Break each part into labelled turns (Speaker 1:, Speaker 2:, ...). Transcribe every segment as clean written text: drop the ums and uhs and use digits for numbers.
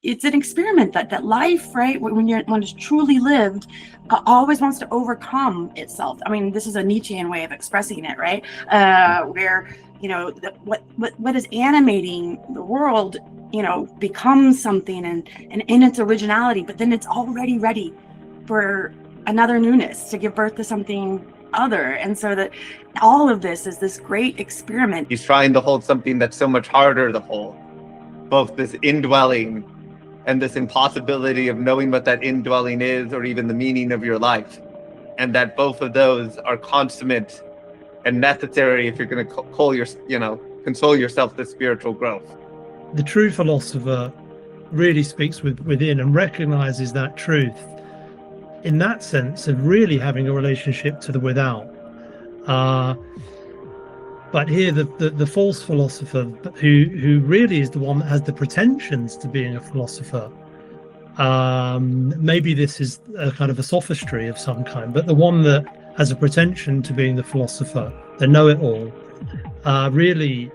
Speaker 1: it's an experiment that life, right, when it's truly lived, always wants to overcome itself. I mean, this is a Nietzschean way of expressing it, right? Where what is animating the world, becomes something and in its originality, but then it's already ready for another newness to give birth to something other. And so that all of this is this great experiment.
Speaker 2: He's trying to hold something that's so much harder to hold, both this indwelling and this impossibility of knowing what that indwelling is, or even the meaning of your life. And that both of those are consummate and necessary if you're going to console yourself with spiritual growth.
Speaker 3: The true philosopher really speaks within and recognizes that truth in that sense of really having a relationship to the without. But here the false philosopher, who really is the one that has the pretensions to being a philosopher, maybe this is a kind of a sophistry of some kind, but the one that has a pretension to being the philosopher, the know-it-all, really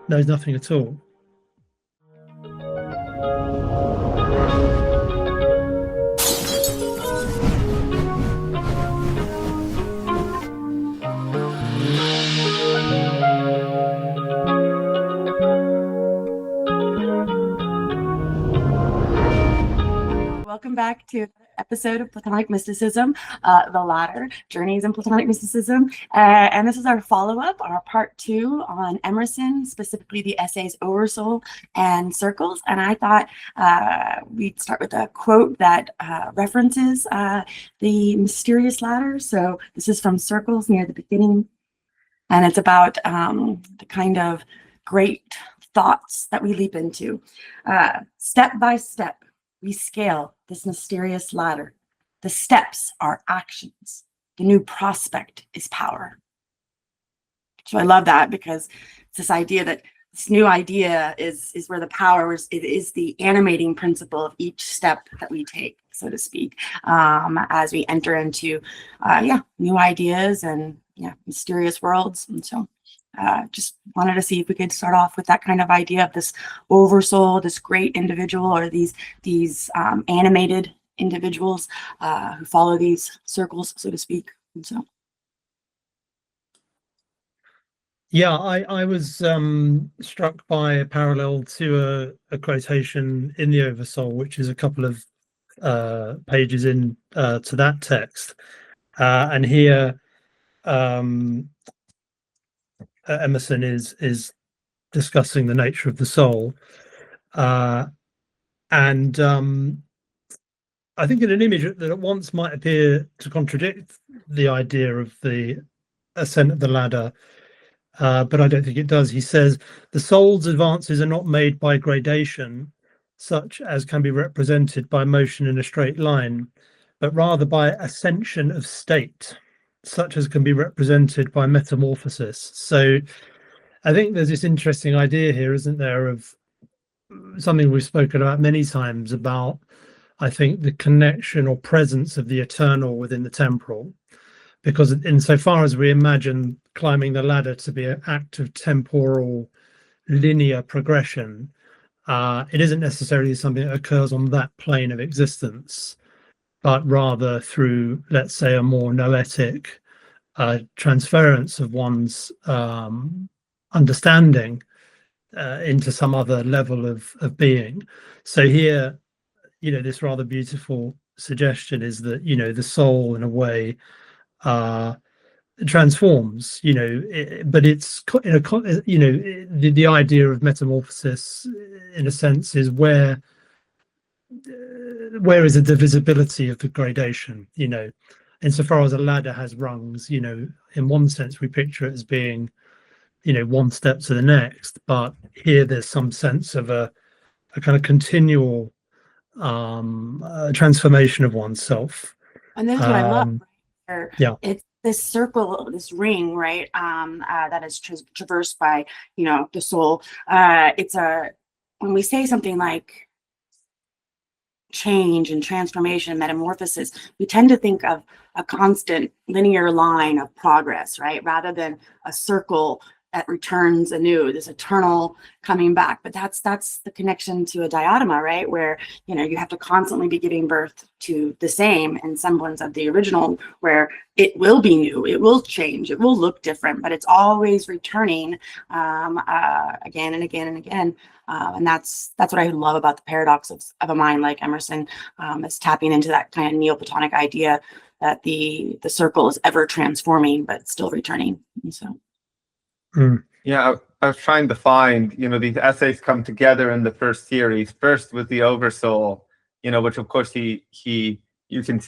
Speaker 3: knows nothing at all.
Speaker 1: Welcome back to episode of Platonic Mysticism, the Ladder, Journeys in Platonic Mysticism. And this is our follow-up, our part 2 on Emerson, specifically the essays Oversoul and Circles. And I thought we'd start with a quote that references the mysterious ladder. So this is from Circles near the beginning. And it's about the kind of great thoughts that we leap into. Step by step, we scale this mysterious ladder. The steps are actions. The new prospect is power. So I love that, because it's this idea that this new idea is where the power is. It is the animating principle of each step that we take, so to speak, as we enter into new ideas and mysterious worlds. And so just wanted to see if we could start off with that kind of idea of this oversoul, this great individual, or these animated individuals who follow these circles, so to speak. And so,
Speaker 3: yeah, I was struck by a parallel to a quotation in the Oversoul, which is a couple of pages in to that text, and here Emerson is discussing the nature of the soul, and I think in an image that at once might appear to contradict the idea of the ascent of the ladder, but I don't think it does. He says, the soul's advances are not made by gradation, such as can be represented by motion in a straight line, but rather by ascension of state, such as can be represented by metamorphosis. So I think there's this interesting idea here, isn't there, of something we've spoken about many times, about, I think, the connection or presence of the eternal within the temporal. Because insofar as we imagine climbing the ladder to be an act of temporal linear progression, it isn't necessarily something that occurs on that plane of existence, but rather through, let's say, a more noetic transference of one's understanding into some other level of being. So here, this rather beautiful suggestion is that, the soul, in a way, transforms, but it's the idea of metamorphosis, in a sense, is where is the divisibility of the gradation. Insofar as a ladder has rungs, in one sense we picture it as being, one step to the next, but here there's some sense of a kind of continual transformation of oneself.
Speaker 1: and this is what I love.
Speaker 3: Yeah,
Speaker 1: it's this circle, this ring, right? That is traversed by, the soul. When we say something like change and transformation, metamorphosis, we tend to think of a constant linear line of progress, right? Rather than a circle that returns anew, this eternal coming back. But that's the connection to a diatoma, right? Where, you know, you have to constantly be giving birth to the same in semblance of the original, where it will be new, it will change, it will look different, but it's always returning again and again and again. And that's what I love about the paradox of a mind like Emerson. It's tapping into that kind of Neoplatonic idea that the circle is ever transforming, but still returning. And so.
Speaker 2: Yeah, I was trying to find, you know, these essays come together in the first series. First with the Oversoul, you know, which of course you can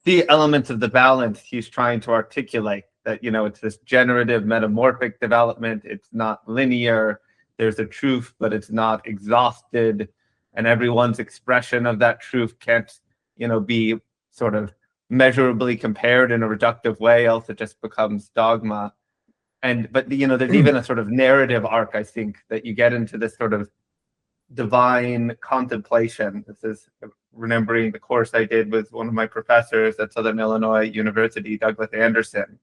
Speaker 2: see elements of the balance he's trying to articulate, that, you know, it's this generative metamorphic development. It's not linear. There's a truth, but it's not exhausted. And everyone's expression of that truth can't, you know, be sort of measurably compared in a reductive way, else it just becomes dogma. But you know, there's even a sort of narrative arc, I think, that you get into this sort of divine contemplation. This is remembering the course I did with one of my professors at Southern Illinois University, Douglas Anderson,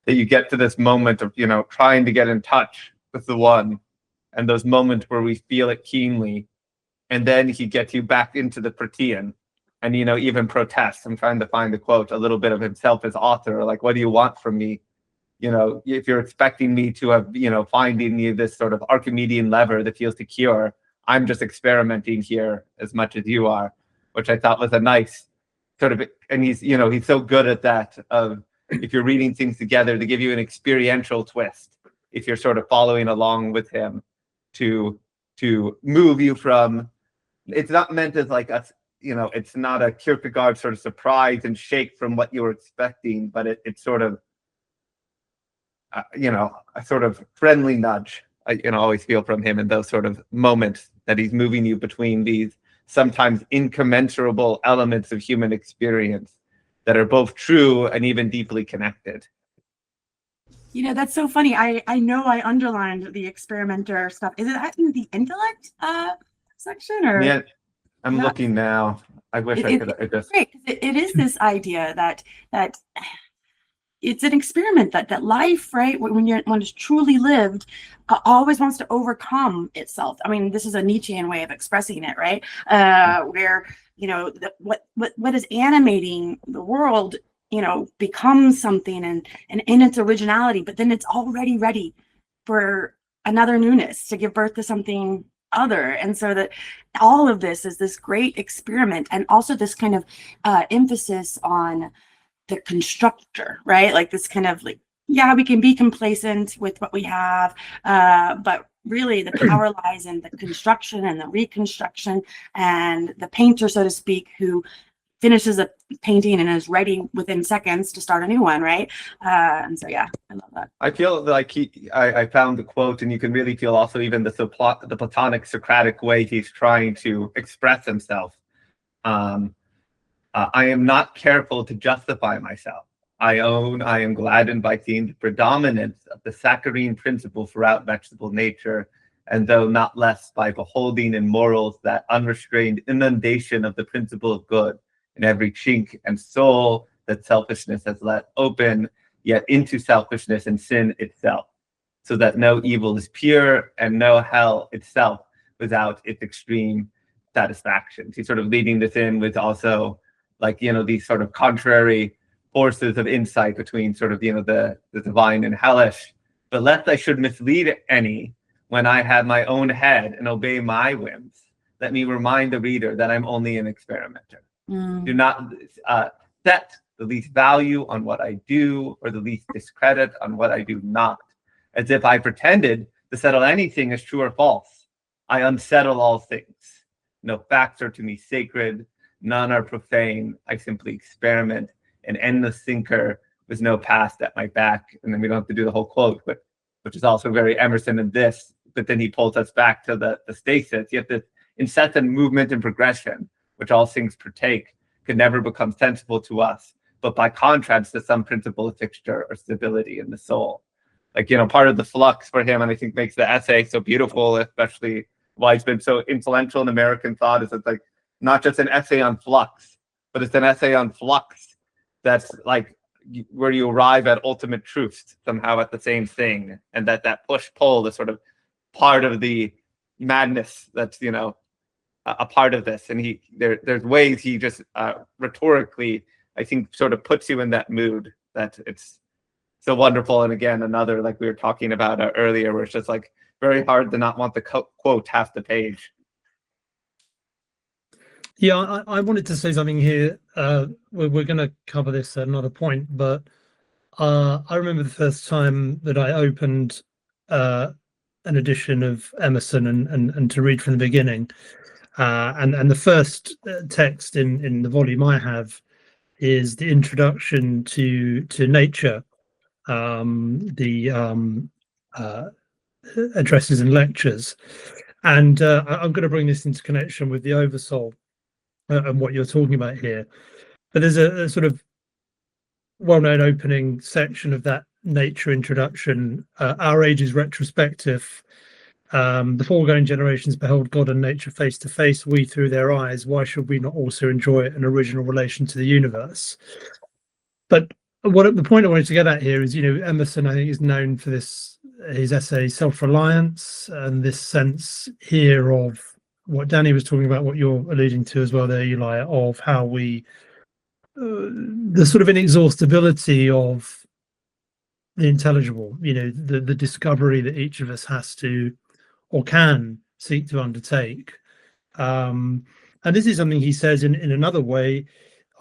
Speaker 2: that you get to this moment of, you know, trying to get in touch with the one, and those moments where we feel it keenly, and then he gets you back into the Protean, and, you know, even protests. I'm trying to find the quote, a little bit of himself as author, like, what do you want from me? You know, if you're expecting me to have, you know, finding you this sort of Archimedean lever that feels secure, I'm just experimenting here as much as you are, which I thought was a nice sort of, and he's, you know, he's so good at that, of if you're reading things together, to give you an experiential twist, if you're sort of following along with him, to move you from, it's not meant as like a, you know, it's not a Kierkegaard sort of surprise and shake from what you were expecting, but it's sort of, you know, a sort of friendly nudge, I, you know, always feel from him in those sort of moments, that he's moving you between these sometimes incommensurable elements of human experience that are both true and even deeply connected.
Speaker 1: You know, that's so funny. I know I underlined the experimenter stuff. Is it that in the intellect section, or?
Speaker 2: Yeah, I'm looking now. I wish I could. I just.
Speaker 1: Great, 'cause it is this idea that it's an experiment, that life, right, when it's truly lived, always wants to overcome itself. I mean, this is a Nietzschean way of expressing it, right? Where, you know, what is animating the world, you know, becomes something and in its originality, but then it's already ready for another newness to give birth to something other. And so that all of this is this great experiment, and also this kind of emphasis on the constructor, right? Like this kind of like, yeah, we can be complacent with what we have, but really the power lies in the construction and the reconstruction, and the painter, so to speak, who finishes a painting and is ready within seconds to start a new one, right? And so, yeah, I love that.
Speaker 2: I feel like I found the quote, and you can really feel also even the Platonic Socratic way he's trying to express himself. I am not careful to justify myself. I own I am gladdened by seeing the predominance of the saccharine principle throughout vegetable nature, and though not less by beholding in morals that unrestrained inundation of the principle of good in every chink and soul that selfishness has let open, yet into selfishness and sin itself, so that no evil is pure and no hell itself without its extreme satisfactions. He's sort of leading this in with also, like, you know, these sort of contrary forces of insight between sort of, you know, the divine and hellish. But lest I should mislead any when I have my own head and obey my whims, let me remind the reader that I'm only an experimenter. Do not set the least value on what I do, or the least discredit on what I do not, as if I pretended to settle anything as true or false. I unsettle all things. No facts are to me sacred, none are profane. I simply experiment, an endless thinker with no past at my back. And then we don't have to do the whole quote, but which is also very Emerson in this, but then he pulls us back to the stasis. You have this incessant movement and progression, which all things partake, could never become sensible to us, but by contrast to some principle of fixture or stability in the soul. Like, you know, part of the flux for him, and I think makes the essay so beautiful, especially why it's been so influential in American thought, is it's like not just an essay on flux, but it's an essay on flux that's like, where you arrive at ultimate truth somehow at the same thing, and that push-pull is sort of part of the madness that's, you know, a part of this. And there's ways he just rhetorically, I think, sort of puts you in that mood that it's so wonderful. And again, another, like we were talking about earlier, where it's just like very hard to not want the quote half the page.
Speaker 3: Yeah, I wanted to say something here. We're going to cover this at another point, but I remember the first time that I opened an edition of Emerson and to read from the beginning. And the first text in the volume I have is the introduction to nature, the addresses and lectures. And I'm going to bring this into connection with the Oversoul and what you're talking about here. But there's a sort of well-known opening section of that nature introduction. Our age is retrospective. The foregoing generations beheld God and nature face to face, we through their eyes. Why should we not also enjoy an original relation to the universe? But the point I wanted to get at here is, you know, Emerson, I think, is known for this, his essay Self-Reliance, and this sense here of what Danny was talking about, what you're alluding to as well there, Eli, of how we, the sort of inexhaustibility of the intelligible, you know, the discovery that each of us has to or can seek to undertake. And this is something he says in another way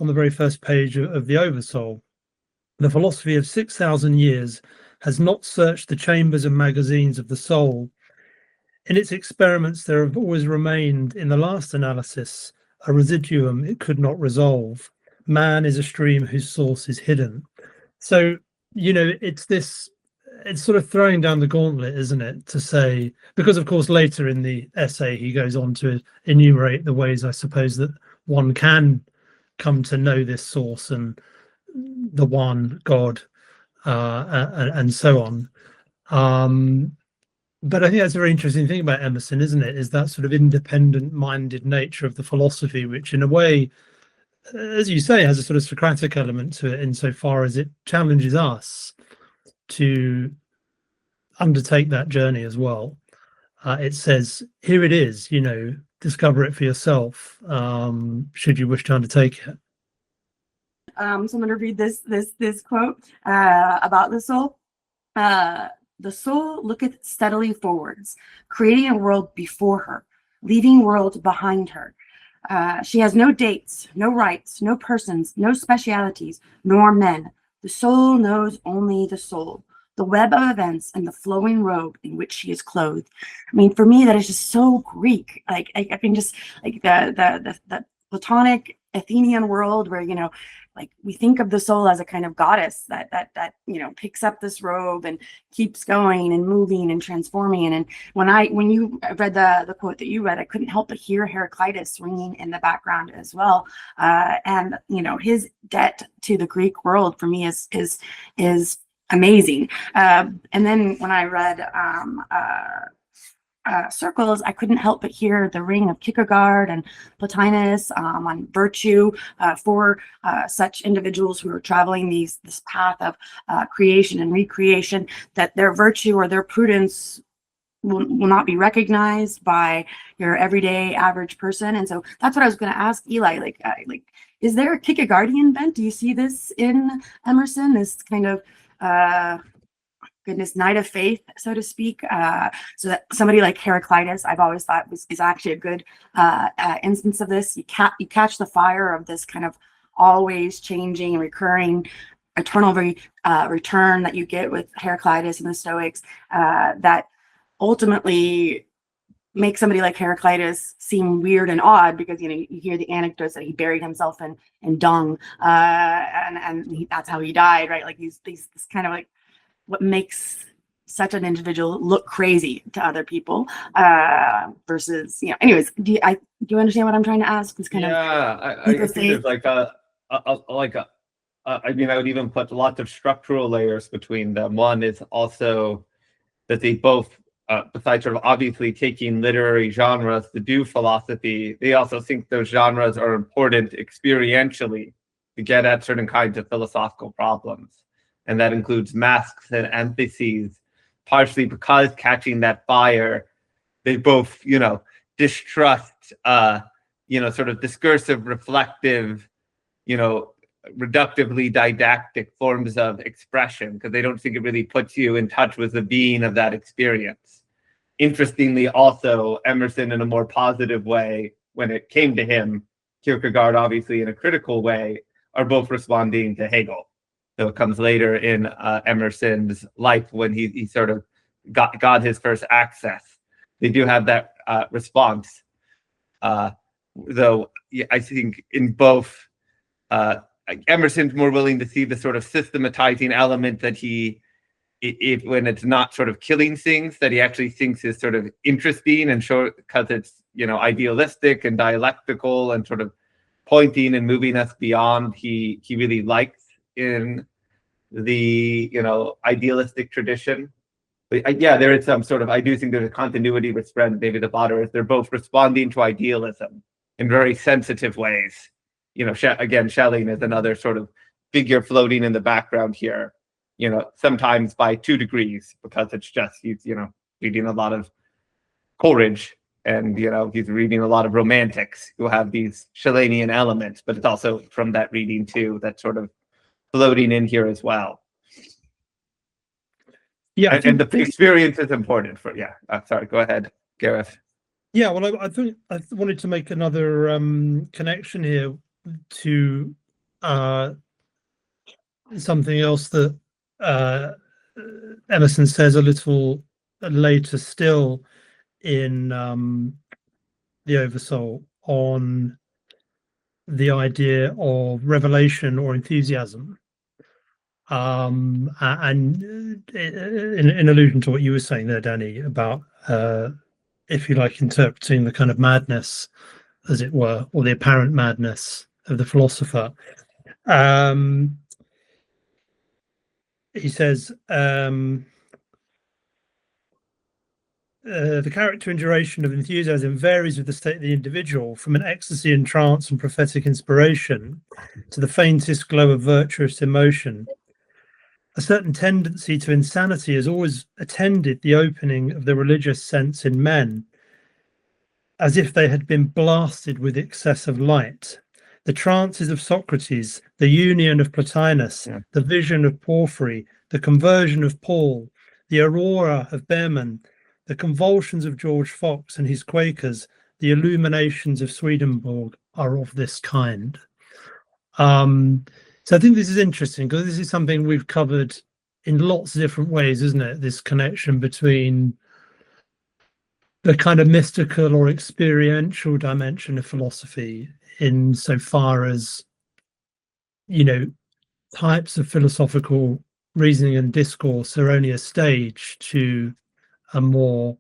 Speaker 3: on the very first page of the Oversoul. The philosophy of 6,000 years has not searched the chambers and magazines of the soul. In its experiments, there have always remained, in the last analysis, a residuum it could not resolve. Man is a stream whose source is hidden. So, you know, it's sort of throwing down the gauntlet, isn't it, to say, because of course later in the essay he goes on to enumerate the ways, I suppose, that one can come to know this source and the one God, and so on. But I think that's a very interesting thing about Emerson, isn't it? Is that sort of independent-minded nature of the philosophy, which in a way, as you say, has a sort of Socratic element to it insofar as it challenges us to undertake that journey as well. It says, here it is, you know, discover it for yourself, should you wish to undertake it.
Speaker 1: So I'm going to read this quote about the soul. The soul looketh steadily forwards, creating a world before her, leaving world behind her. She has no dates, no rights, no persons, no specialities, nor men. The soul knows only the soul, the web of events, and the flowing robe in which she is clothed. I mean, for me, that is just so Greek. Like I can just like the Platonic Athenian world where, you know, like we think of the soul as a kind of goddess that you know picks up this robe and keeps going and moving and transforming. And when you read the quote that you read, I couldn't help but hear Heraclitus ringing in the background as well. And you know, his debt to the Greek world for me is amazing. And then when I read circles, I couldn't help but hear the ring of Kierkegaard and Plotinus on virtue for such individuals who are traveling this path of creation and recreation, that their virtue or their prudence will not be recognized by your everyday average person. And so that's what I was going to ask Eli, like is there a Kierkegaardian bent? Do you see this in Emerson, this kind of night of faith, so to speak, so that somebody like Heraclitus, I've always thought is actually a good instance of this. You catch the fire of this kind of always changing, recurring, eternal return that you get with Heraclitus and the Stoics, that ultimately makes somebody like Heraclitus seem weird and odd, because you know you hear the anecdotes that he buried himself in dung, and that's how he died, right? Like these this kind of like what makes such an individual look crazy to other people, versus, you know, anyways, do you understand what I'm trying to ask? This kind
Speaker 2: I think there's like I mean, I would even put lots of structural layers between them. One is also that they both, besides sort of obviously taking literary genres to do philosophy, they also think those genres are important experientially to get at certain kinds of philosophical problems. And that includes masks and antitheses, partially because catching that fire, they both, distrust, sort of discursive, reflective, reductively didactic forms of expression, because they don't think it really puts you in touch with the being of that experience. Interestingly, also, Emerson, in a more positive way, when it came to him, Kierkegaard, obviously, in a critical way, are both responding to Hegel. So it comes later in Emerson's life when he sort of got his first access. They do have that response. Though I think in both, Emerson's more willing to see the sort of systematizing element that when it's not sort of killing things, that he actually thinks is sort of interesting and short, because it's, idealistic and dialectical and sort of pointing and moving us beyond. He really likes in the, idealistic tradition. But there is some sort of, I do think there's a continuity with Spread and David the Potter, as they're both responding to idealism in very sensitive ways. Again, Schelling is another sort of figure floating in the background here, sometimes by 2 degrees, because it's just, he's, reading a lot of Coleridge, and, he's reading a lot of romantics who have these Schellinian elements, but it's also from that reading too, that sort of floating in here as well. Yeah, and the experience is important for, sorry, go ahead, Gareth.
Speaker 3: Yeah, well, I think I wanted to make another connection here to something else that Emerson says a little later still in the Oversoul, on the idea of revelation or enthusiasm. And in allusion to what you were saying there, Danny, about if you like, interpreting the kind of madness, as it were, or the apparent madness of the philosopher. He says, the character and duration of enthusiasm varies with the state of the individual, from an ecstasy in trance and prophetic inspiration to the faintest glow of virtuous emotion. A certain tendency to insanity has always attended the opening of the religious sense in men, as if they had been blasted with excess of light. The trances of Socrates, the union of Plotinus, the vision of Porphyry, the conversion of Paul, the aurora of Behrman, the convulsions of George Fox and his Quakers, the illuminations of Swedenborg are of this kind. So I think this is interesting, because this is something we've covered in lots of different ways, isn't it? This connection between the kind of mystical or experiential dimension of philosophy, in so far as, types of philosophical reasoning and discourse are only a stage to a more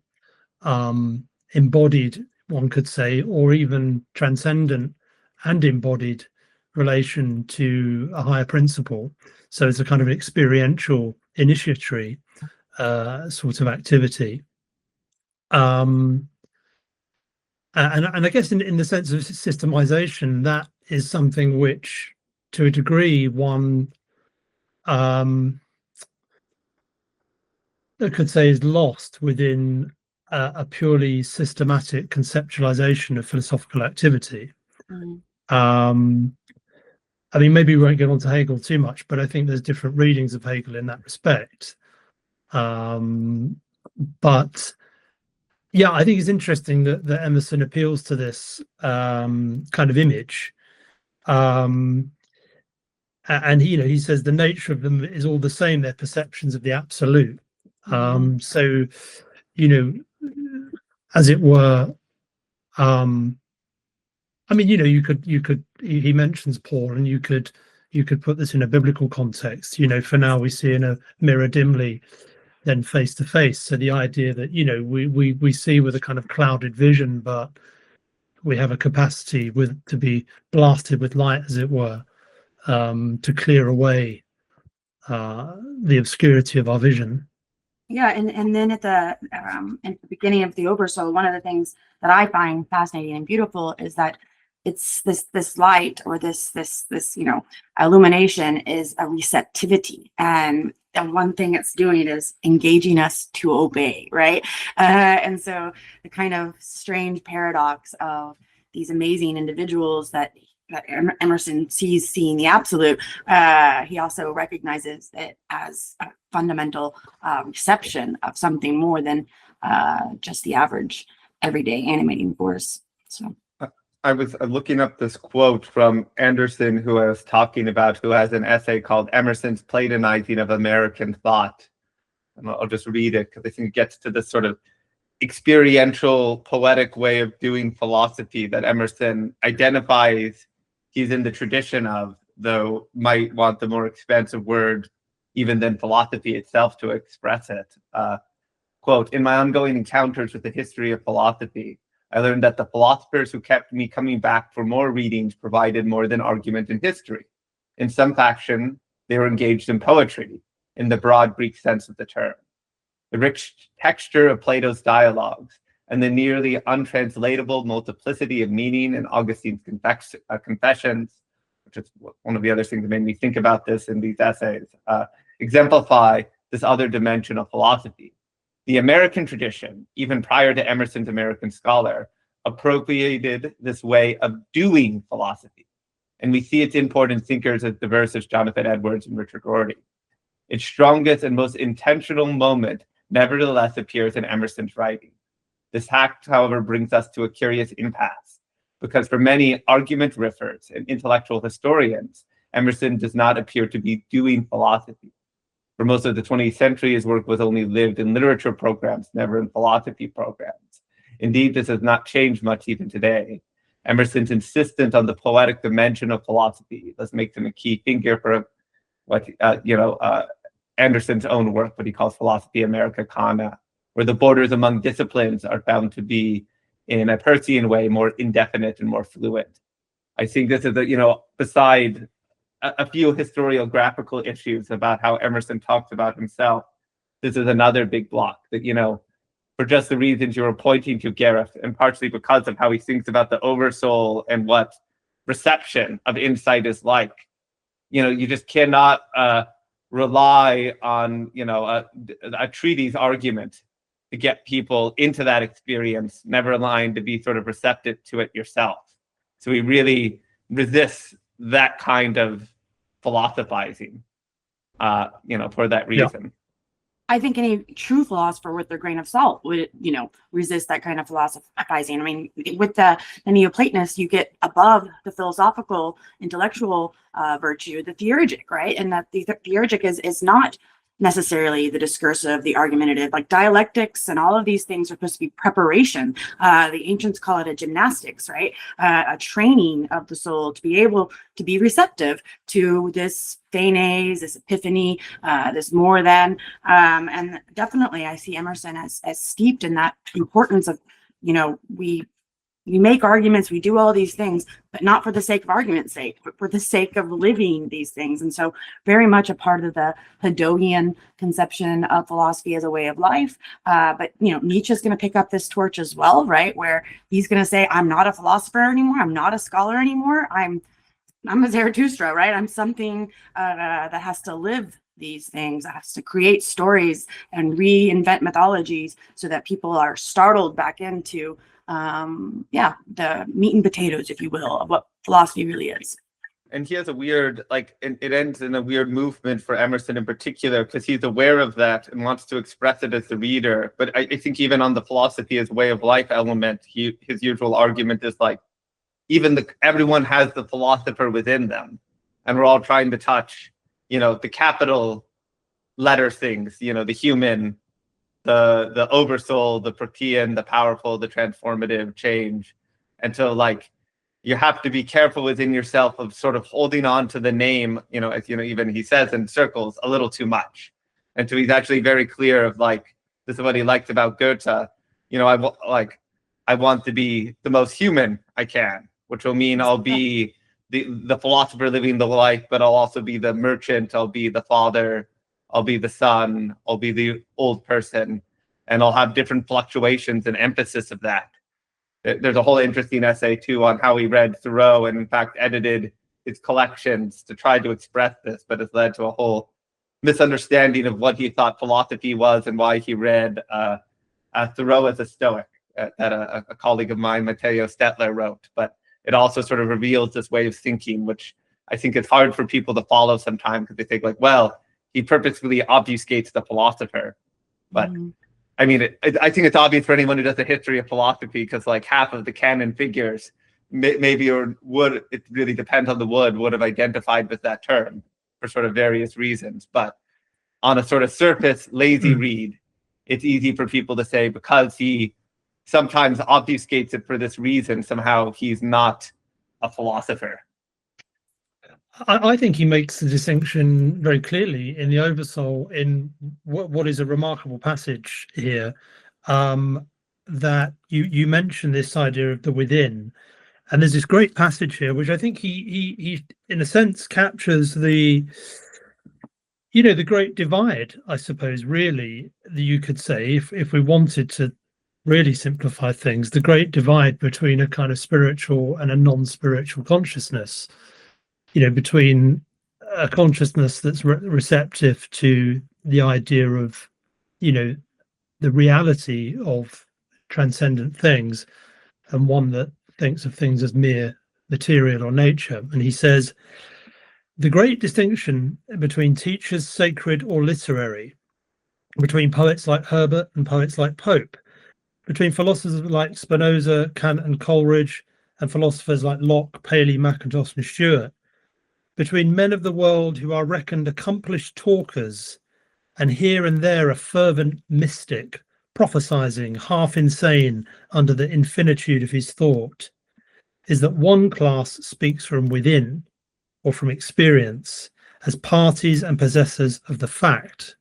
Speaker 3: embodied, one could say, or even transcendent and embodied relation to a higher principle. So it's a kind of experiential, initiatory sort of activity. And I guess in the sense of systemization, that is something which, to a degree, one could say is lost within a purely systematic conceptualization of philosophical activity. I mean, maybe we won't get on to Hegel too much, but I think there's different readings of Hegel in that respect. But yeah, I think it's interesting that Emerson appeals to this kind of image. And he says the nature of them is all the same, they're perceptions of the absolute. So, as it were, I mean, you could he mentions Paul, and you could put this in a biblical context. For now we see in a mirror dimly, then face to face. So the idea that, we see with a kind of clouded vision, but we have a capacity to be blasted with light, as it were, to clear away the obscurity of our vision.
Speaker 1: Yeah, and then at the beginning of the Oversoul, one of the things that I find fascinating and beautiful is that it's this light, or this illumination is a receptivity, and one thing it's doing is engaging us to obey, right? And so the kind of strange paradox of these amazing individuals that Emerson sees seeing the absolute, he also recognizes it as a fundamental reception of something more than just the average everyday animating force. So
Speaker 2: I was looking up this quote from Anderson, who I was talking about, who has an essay called Emerson's Platonizing of American Thought. And I'll just read it because I think it gets to this sort of experiential, poetic way of doing philosophy that Emerson identifies he's in the tradition of, though might want the more expansive word even than philosophy itself to express it. Quote, "In my ongoing encounters with the history of philosophy, I learned that the philosophers who kept me coming back for more readings provided more than argument and history. In some fashion, they were engaged in poetry, in the broad Greek sense of the term. The rich texture of Plato's dialogues and the nearly untranslatable multiplicity of meaning in Augustine's confessions," which is one of the other things that made me think about this in these essays, exemplify this other dimension of philosophy. The American tradition, even prior to Emerson's American Scholar, appropriated this way of doing philosophy, and we see its import in thinkers as diverse as Jonathan Edwards and Richard Rorty. Its strongest and most intentional moment nevertheless appears in Emerson's writing. This fact, however, brings us to a curious impasse, because for many argument riffers and intellectual historians, Emerson does not appear to be doing philosophy. For most of the 20th century, his work was only lived in literature programs, never in philosophy programs. Indeed, this has not changed much even today. Emerson's insistence on the poetic dimension of philosophy thus makes him a key figure for what Anderson's own work, what he calls philosophy Americana, where the borders among disciplines are found to be, in a Peircean way, more indefinite and more fluid. I think this is beside a few historiographical issues about how Emerson talks about himself, this is another big block that, for just the reasons you were pointing to, Gareth, and partially because of how he thinks about the oversoul and what reception of insight is like. You just cannot rely on, a treatise argument to get people into that experience, never aligned to be sort of receptive to it yourself. So he really resists that kind of philosophizing, for that reason.
Speaker 1: Yeah. I think any true philosopher with their grain of salt would, resist that kind of philosophizing. I mean, with the Neoplatonists, you get above the philosophical, intellectual virtue, the theurgic, right? And that the theurgic is not necessarily the discursive, the argumentative, like dialectics and all of these things are supposed to be preparation. The ancients call it a gymnastics, right? A training of the soul to be able to be receptive to this phanes, this epiphany, this more than. And definitely I see Emerson as steeped in that importance of, we make arguments, we do all these things, but not for the sake of argument's sake, but for the sake of living these things. And so very much a part of the Hedonian conception of philosophy as a way of life. But, Nietzsche's going to pick up this torch as well, right? Where he's going to say, I'm not a philosopher anymore. I'm not a scholar anymore. I'm a Zarathustra, right? I'm something that has to live these things, that has to create stories and reinvent mythologies so that people are startled back into the meat and potatoes, if you will, of what philosophy really is.
Speaker 2: And he has a weird, it ends in a weird movement for Emerson in particular, because he's aware of that and wants to express it as the reader. But I think even on the philosophy as way of life element, his usual argument is everyone has the philosopher within them, and we're all trying to touch, the capital letter things, the human, the oversoul, the protean, the powerful, the transformative change. And so you have to be careful within yourself of sort of holding on to the name, as even he says in circles, a little too much. And so he's actually very clear of this is what he likes about Goethe. I want to be the most human I can, which will mean I'll be the philosopher living the life, but I'll also be the merchant, I'll be the father, I'll be the son, I'll be the old person, and I'll have different fluctuations and emphasis of that. There's a whole interesting essay too on how he read Thoreau and in fact edited his collections to try to express this, but it's led to a whole misunderstanding of what he thought philosophy was and why he read Thoreau as a Stoic that a colleague of mine, Matteo Stetler, wrote. But it also sort of reveals this way of thinking, which I think is hard for people to follow sometimes because they think like, well, he purposefully obfuscates the philosopher. But I mean, I think it's obvious for anyone who does a history of philosophy because like half of the canon figures maybe or would, it really depends on the would have identified with that term for sort of various reasons. But on a sort of surface, lazy read, it's easy for people to say because he sometimes obfuscates it for this reason, somehow he's not a philosopher.
Speaker 3: I think he makes the distinction very clearly in the Oversoul in what is a remarkable passage here, that you mentioned this idea of the within, and there's this great passage here which I think he in a sense captures the great divide, I suppose, really, that you could say, if we wanted to really simplify things, the great divide between a kind of spiritual and a non-spiritual consciousness, between a consciousness that's receptive to the idea of, the reality of transcendent things, and one that thinks of things as mere material or nature. And he says, the great distinction between teachers, sacred or literary, between poets like Herbert and poets like Pope, between philosophers like Spinoza, Kant and Coleridge, and philosophers like Locke, Paley, Mackintosh and Stewart, between men of the world who are reckoned accomplished talkers, and here and there a fervent mystic, prophesizing, half insane under the infinitude of his thought, is that one class speaks from within, or from experience, as parties and possessors of the fact,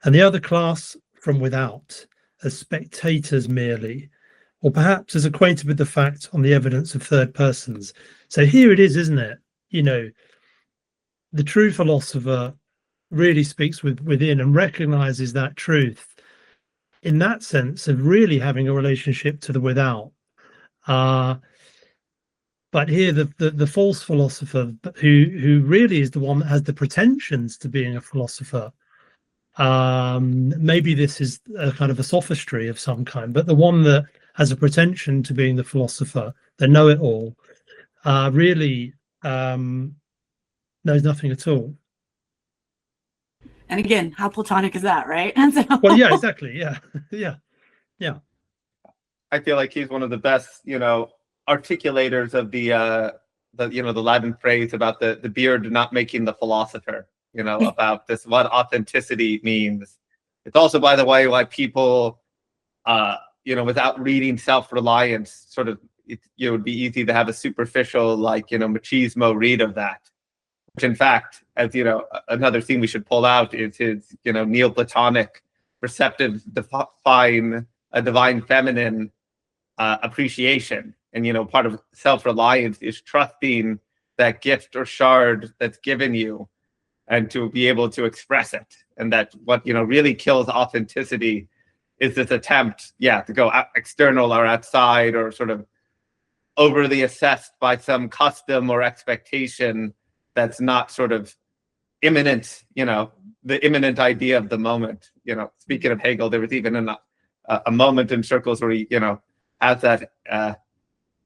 Speaker 3: and the other class from without, as spectators merely, or perhaps as acquainted with the fact on the evidence of third persons. So here it is, isn't it? The true philosopher really speaks within and recognizes that truth in that sense of really having a relationship to the without. But here the false philosopher, who really is the one that has the pretensions to being a philosopher, maybe this is a kind of a sophistry of some kind, but the one that has a pretension to being the philosopher, the know-it-all, really knows nothing at all.
Speaker 1: And again, how Platonic is that, right?
Speaker 3: Well, yeah, exactly. Yeah. Yeah.
Speaker 2: I feel like he's one of the best, articulators of the Latin phrase about the beard not making the philosopher, about this, what authenticity means. It's also, by the way, why people, without reading Self-Reliance, sort of, it would be easy to have a superficial, machismo read of that. Which, in fact, as another thing we should pull out is his, Neoplatonic receptive define a divine feminine appreciation. And part of self-reliance is trusting that gift or shard that's given you, and to be able to express it. And that what really kills authenticity is this attempt, to go external or outside, or sort of overly assessed by some custom or expectation that's not sort of imminent, the imminent idea of the moment. Speaking of Hegel, there was even a moment in circles where he, has that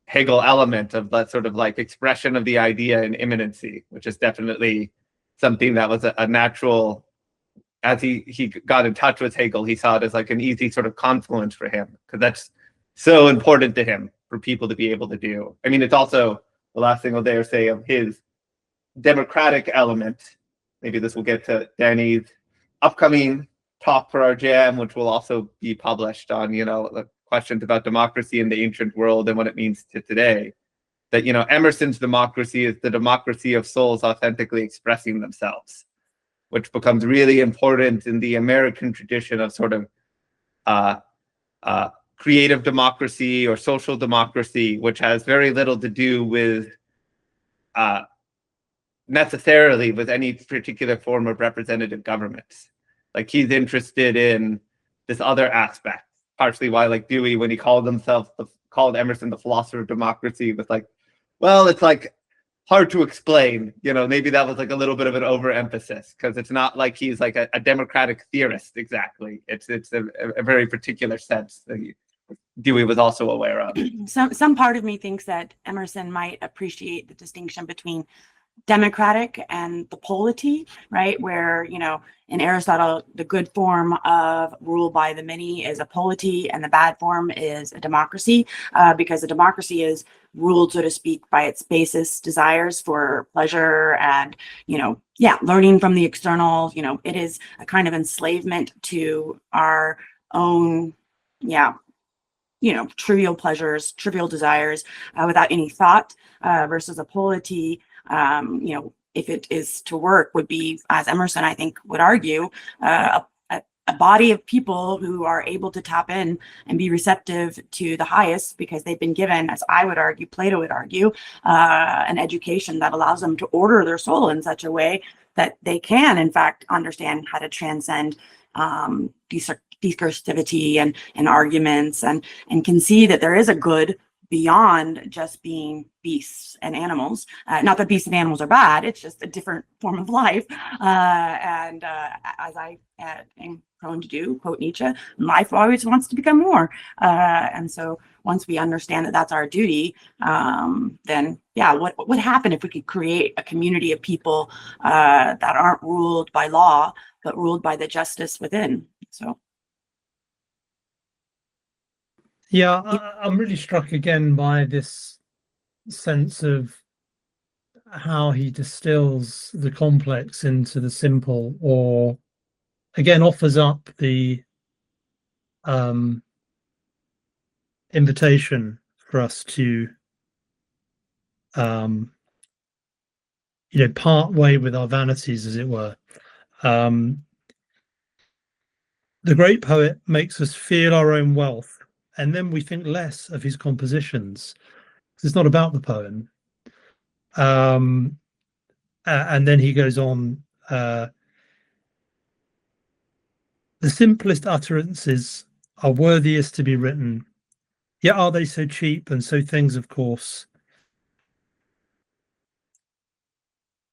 Speaker 2: Hegel element of that sort of like expression of the idea in imminency, which is definitely something that was a natural, as he got in touch with Hegel, he saw it as like an easy sort of confluence for him, because that's so important to him for people to be able to do. I mean, it's also the last thing I'll dare say of his democratic element. Maybe this will get to Danny's upcoming talk for our jam, which will also be published on, the questions about democracy in the ancient world and what it means to today. That, Emerson's democracy is the democracy of souls authentically expressing themselves, which becomes really important in the American tradition of sort of creative democracy or social democracy, which has very little to do with necessarily with any particular form of representative government. Like, he's interested in this other aspect, partially why, like Dewey, when he called himself called Emerson the philosopher of democracy was like, well, it's like hard to explain. Maybe that was like a little bit of an overemphasis, because it's not like he's like a democratic theorist exactly. It's a very particular sense that Dewey was also aware of.
Speaker 1: Some part of me thinks that Emerson might appreciate the distinction between democratic and the polity, right? Where, in Aristotle, the good form of rule by the many is a polity, and the bad form is a democracy, because a democracy is ruled, so to speak, by its basis desires for pleasure and, learning from the external. It is a kind of enslavement to our own, trivial pleasures, trivial desires, without any thought, versus a polity, if it is to work, would be, as Emerson, I think, would argue, a body of people who are able to tap in and be receptive to the highest, because they've been given, as I would argue, Plato would argue, an education that allows them to order their soul in such a way that they can, in fact, understand how to transcend discursivity and arguments, and can see that there is a good beyond just being beasts and animals. Not that beasts and animals are bad, it's just a different form of life. And as I am prone to do, quote Nietzsche, life always wants to become more. And so once we understand that that's our duty, then what would happen if we could create a community of people that aren't ruled by law, but ruled by the justice within? So.
Speaker 3: Yeah, I'm really struck again by this sense of how he distills the complex into the simple, or again offers up the invitation for us to part way with our vanities, as it were. The great poet makes us feel our own wealth, and then we think less of his compositions. It's not about the poem. And then he goes on, the simplest utterances are worthiest to be written, yet are they so cheap, and so things, of course.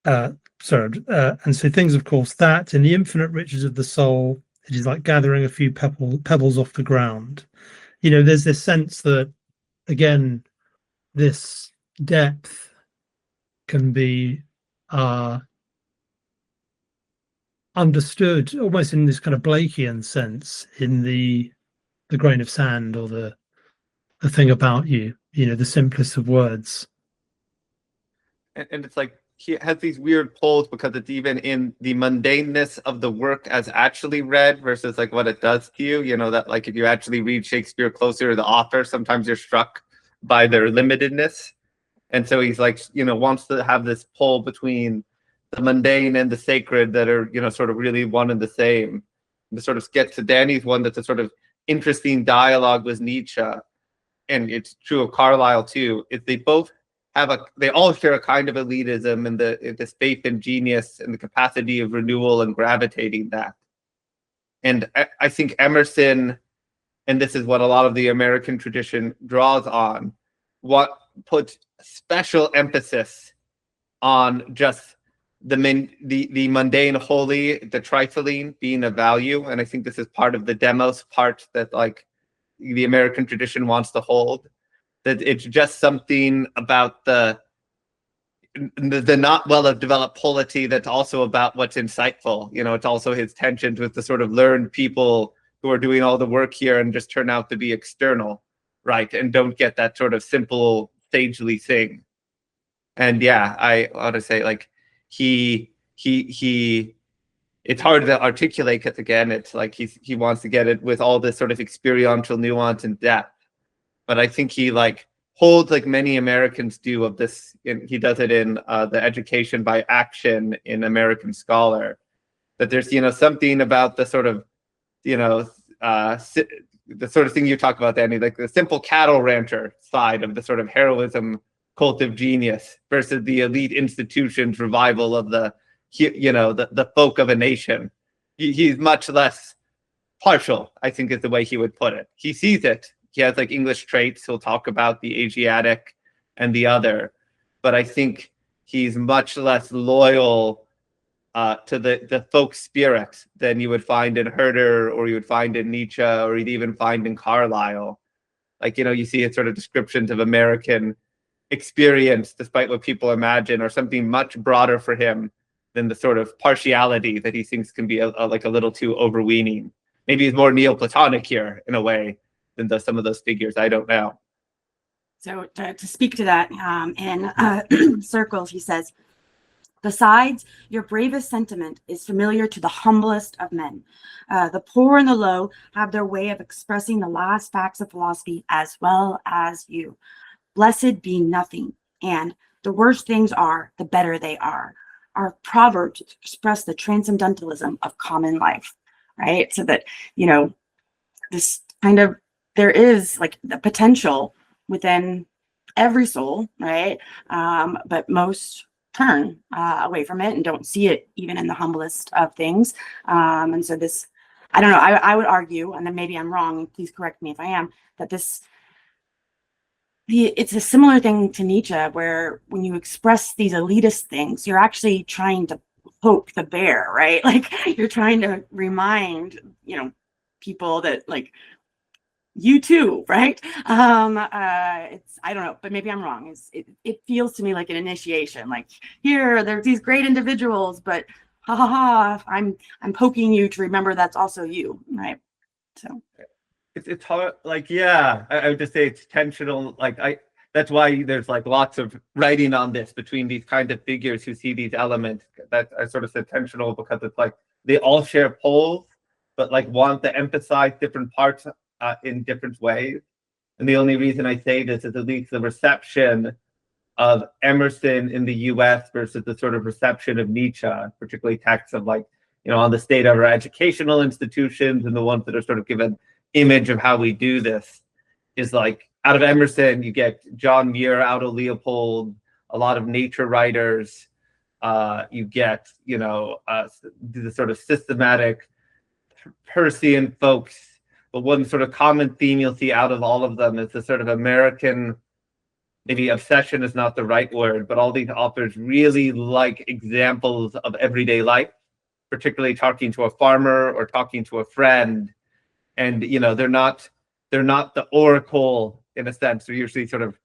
Speaker 3: And so things, of course, that in the infinite riches of the soul, it is like gathering a few pebbles off the ground. There's this sense that, again, this depth can be understood almost in this kind of Blakean sense, in the grain of sand, or the thing about you, the simplest of words.
Speaker 2: And it's like he has these weird poles, because it's even in the mundaneness of the work as actually read versus like what it does to you. That like if you actually read Shakespeare closer to the author, sometimes you're struck by their limitedness. And so he's like, wants to have this pole between the mundane and the sacred that are, sort of really one and the same. And to sort of get to Danny's one, that's a sort of interesting dialogue with Nietzsche, and it's true of Carlyle too, is they all share a kind of elitism, and this faith in genius and the capacity of renewal and gravitating that. And I think Emerson, and this is what a lot of the American tradition draws on, what puts special emphasis on just the mundane holy, the trifling being of value. And I think this is part of the demos part that like the American tradition wants to hold, that it's just something about the not well developed polity that's also about what's insightful. It's also his tensions with the sort of learned people who are doing all the work here and just turn out to be external, right? And don't get that sort of simple, sagely thing. And I ought to say, like, he it's hard to articulate, because again, it's like he wants to get it with all this sort of experiential nuance and depth. But I think he like holds, like many Americans do, of this. He does it in the Education by Action in American Scholar, that there's something about the sort of the sort of thing you talk about, Danny, like the simple cattle rancher side of the sort of heroism cult of genius versus the elite institutions revival of the folk of a nation. He's much less partial, I think, is the way he would put it. He sees it, he has like English traits. He'll talk about the Asiatic and the other, but I think he's much less loyal to the folk spirit than you would find in Herder, or you would find in Nietzsche, or you'd even find in Carlyle. Like, you know, you see it sort of descriptions of American experience, despite what people imagine, or something much broader for him than the sort of partiality that he thinks can be like a little too overweening. Maybe he's more Neoplatonic here in a way than some of those figures. I don't know.
Speaker 1: So to speak to that, in Circles, he says, besides, your bravest sentiment is familiar to the humblest of men. The poor and the low have their way of expressing the last facts of philosophy as well as you. Blessed be nothing, and the worse things are, the better they are. Our proverbs express the transcendentalism of common life, right? So that, you know, this kind of, there is like the potential within every soul, right? But most turn away from it and don't see it even in the humblest of things. And so this, I don't know, I would argue, and then maybe I'm wrong, please correct me if I am, that it's a similar thing to Nietzsche, where when you express these elitist things, you're actually trying to poke the bear, right? Like you're trying to remind, you know, people that like, you too, right? It's, I don't know, but maybe I'm wrong. It feels to me like an initiation, like here, there's these great individuals, but ha ha ha, I'm poking you to remember that's also you, right? So
Speaker 2: it's hard, like, yeah, I would just say it's tensional. Like that's why there's like lots of writing on this between these kind of figures who see these elements. That I sort of said tensional because it's like they all share poles, but like want to emphasize different parts in different ways. And the only reason I say this is at least the reception of Emerson in the US versus the sort of reception of Nietzsche, particularly texts of like, you know, on the state of our educational institutions and the ones that are sort of given image of how we do this, is like out of Emerson, you get John Muir, Aldo Leopold, a lot of nature writers. You get, you know, the sort of systematic Persian folks. But one sort of common theme you'll see out of all of them is the sort of American, maybe obsession is not the right word, but all these authors really like examples of everyday life, particularly talking to a farmer or talking to a friend. And, you know, they're not the oracle in a sense. They're usually sort of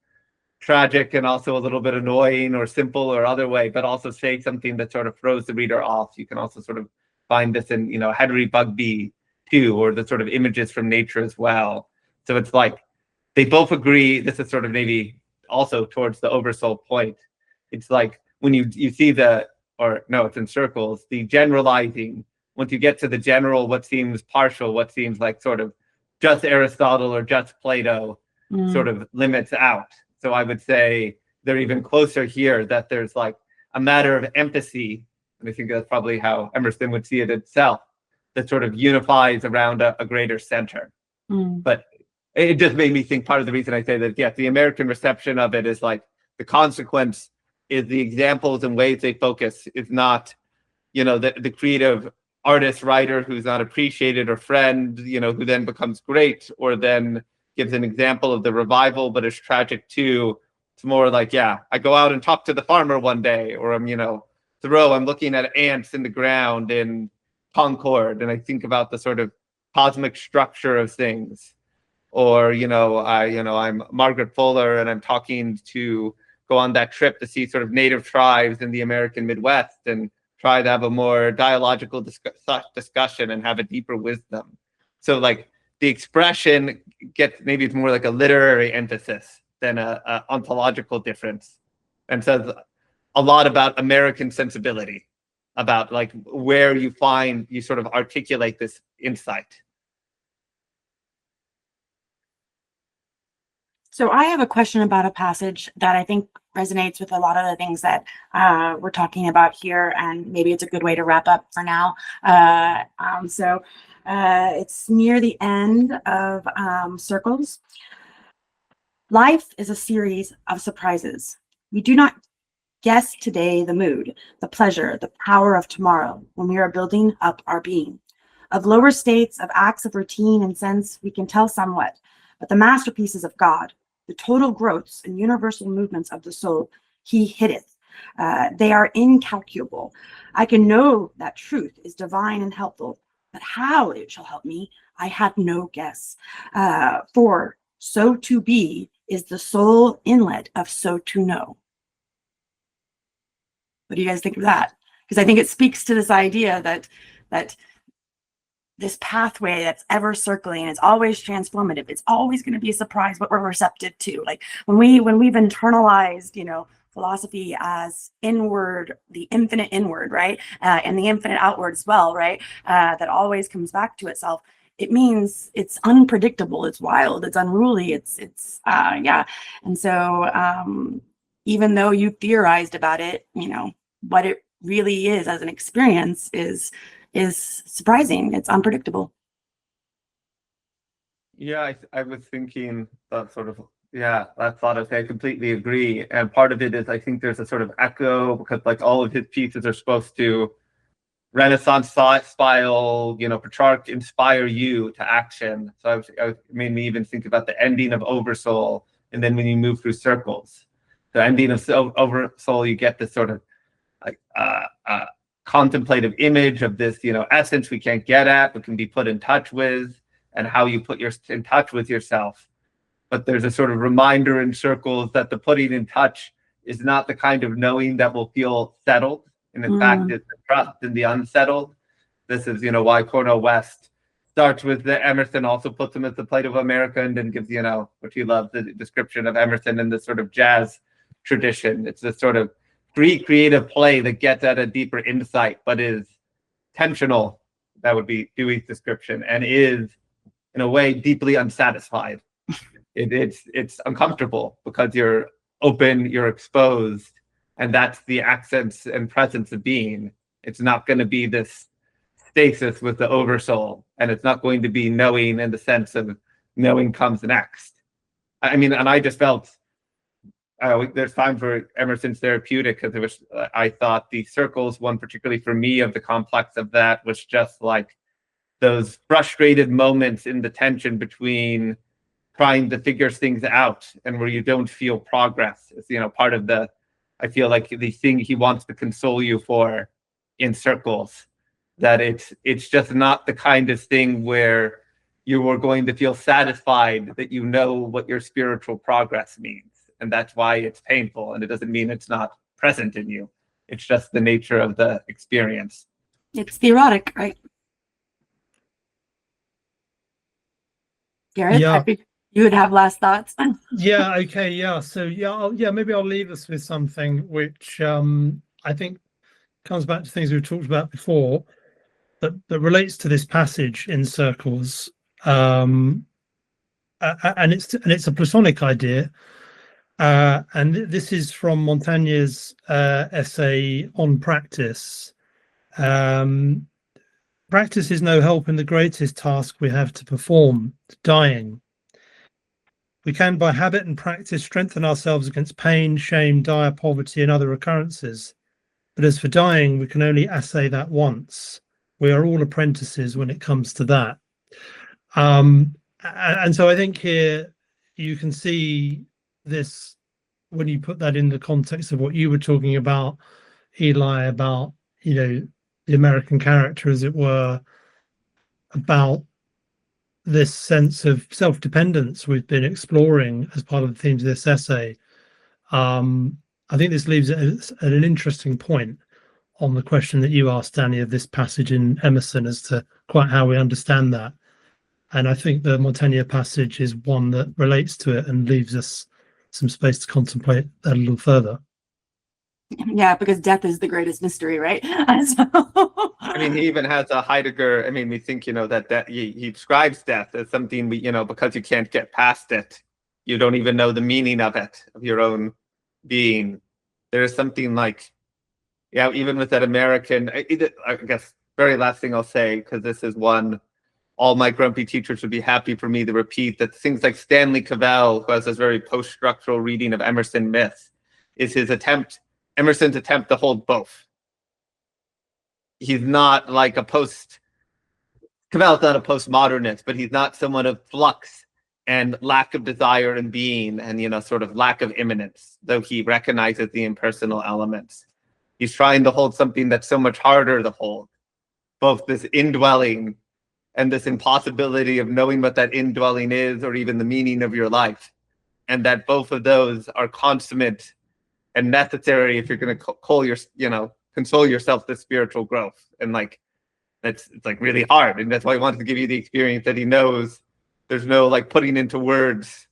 Speaker 2: tragic and also a little bit annoying or simple or other way, but also say something that sort of throws the reader off. You can also sort of find this in, you know, Henry Bugby too, or the sort of images from nature as well. So it's like they both agree. This is sort of maybe also towards the oversoul point. It's like when you see it's in Circles, the generalizing. Once you get to the general, what seems partial, what seems like sort of just Aristotle or just Plato, sort of limits out. So I would say they're even closer here, that there's like a matter of empathy. And I think that's probably how Emerson would see it itself, that sort of unifies around a greater center. But it just made me think, part of the reason I say that, yes, the American reception of it is like the consequence is the examples and ways they focus is not, you know, the creative artist writer who's not appreciated, or friend, you know, who then becomes great or then gives an example of the revival, but is tragic too. It's more like, yeah, I go out and talk to the farmer one day, or I'm, you know, I'm looking at ants in the ground in Concord, and I think about the sort of cosmic structure of things. Or, I'm Margaret Fuller, and I'm talking to go on that trip to see sort of native tribes in the American Midwest and try to have a more dialogical discussion and have a deeper wisdom. So like the expression gets, maybe it's more like a literary emphasis than a ontological difference, and says a lot about American sensibility, about like where you sort of articulate this insight.
Speaker 1: So I have a question about a passage that I think resonates with a lot of the things that we're talking about here, and maybe it's a good way to wrap up for now. It's near the end of Circles. Life is a series of surprises. We do not guess today the mood, the pleasure, the power of tomorrow when we are building up our being. Of lower states, of acts of routine and sense, we can tell somewhat, but the masterpieces of God, the total growths and universal movements of the soul, he hiddeth. They are incalculable. I can know that truth is divine and helpful, but how it shall help me, I have no guess. For so to be is the sole inlet of so to know. What do you guys think of that? Because I think it speaks to this idea that this pathway that's ever circling is always transformative. It's always going to be a surprise what we're receptive to. Like when we've internalized, philosophy as inward, the infinite inward, right? And the infinite outward as well, right? That always comes back to itself. It means it's unpredictable, it's wild, it's unruly, it's yeah. And so even though you theorized about it, what it really is as an experience is surprising. It's unpredictable.
Speaker 2: Yeah, I was thinking that sort of, that thought of, I completely agree. And part of it is I think there's a sort of echo because like all of his pieces are supposed to Renaissance style, Petrarch inspire you to action. So it made me even think about the ending of Oversoul, and then when you move through circles, the ending of Oversoul, you get this sort of like contemplative image of this, essence we can't get at, but can be put in touch with, and how you put in touch with yourself. But there's a sort of reminder in circles that the putting in touch is not the kind of knowing that will feel settled. And in fact, it's the trust in the unsettled. This is, why Cornel West starts with the Emerson, also puts him as the Plato of America, and then gives, what he loves, the description of Emerson in the sort of jazz tradition. It's this sort of free creative play that gets at a deeper insight, but is tensional. That would be Dewey's description, and is, in a way, deeply unsatisfied. It's uncomfortable because you're open, you're exposed, and that's the accents and presence of being. It's not going to be this stasis with the oversoul, and it's not going to be knowing in the sense of knowing comes next. I mean, and I just felt there's time for Emerson's therapeutic, because I thought the circles, one particularly for me of the complex of that, was just like those frustrated moments in the tension between trying to figure things out and where you don't feel progress. It's, part of I feel like the thing he wants to console you for in circles, that it's just not the kind of thing where you are going to feel satisfied that you know what your spiritual progress means. And that's why it's painful. And it doesn't mean it's not present in you. It's just the nature of the experience.
Speaker 1: It's the erotic, right? Gareth,
Speaker 3: Yeah.
Speaker 1: you would have last thoughts.
Speaker 3: Yeah. Okay. Yeah. So maybe I'll leave us with something which I think comes back to things we've talked about before, that relates to this passage in Circles, and it's a Platonic idea, and this is from Montaigne's essay on practice. Practice is no help in the greatest task we have to perform, dying. We can, by habit and practice, strengthen ourselves against pain, shame, dire poverty, and other occurrences. But as for dying, we can only essay that once. We are all apprentices when it comes to that. And so I think here you can see this when you put that in the context of what you were talking about, Eli, about, the American character, as it were, about this sense of self-dependence we've been exploring as part of the themes of this essay. I think this leaves it at an interesting point on the question that you asked, Danny, of this passage in Emerson as to quite how we understand that. And I think the Montaigne passage is one that relates to it and leaves us some space to contemplate that a little further.
Speaker 1: Yeah, because death is the greatest mystery, right?
Speaker 2: I mean, he even has a Heidegger. I mean, we think, that he describes death as something because you can't get past it, you don't even know the meaning of it, of your own being. There's something like, even with that American, I guess, very last thing I'll say, because this is one all my grumpy teachers would be happy for me to repeat, that things like Stanley Cavell, who has this very post-structural reading of Emerson myth, is Emerson's attempt to hold both. He's not like Cavell's not a postmodernist, but he's not someone of flux and lack of desire and being, and sort of lack of immanence, though he recognizes the impersonal elements. He's trying to hold something that's so much harder to hold, both this indwelling and this impossibility of knowing what that indwelling is or even the meaning of your life. And that both of those are consummate and necessary if you're going to console yourself this spiritual growth. And like, it's like really hard. And that's why he wants to give you the experience that he knows there's no like putting into words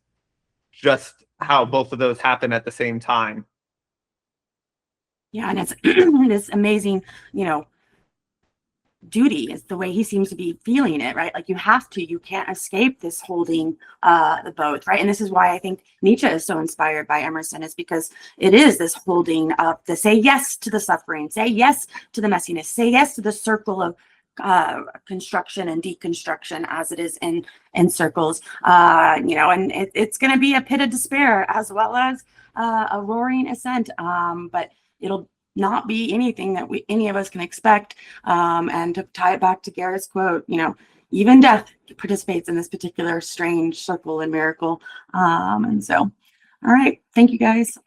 Speaker 2: just how both of those happen at the same time.
Speaker 1: Yeah, and it's this amazing, duty is the way he seems to be feeling it, right? Like you can't escape this holding the both, right? And this is why I think Nietzsche is so inspired by Emerson, is because it is this holding of the say yes to the suffering, say yes to the messiness, say yes to the circle of construction and deconstruction as it is in circles, and it's going to be a pit of despair as well as a roaring ascent, but it'll not be anything that any of us can expect. And to tie it back to Garrett's quote, even death participates in this particular strange circle and miracle. And so, all right, thank you guys.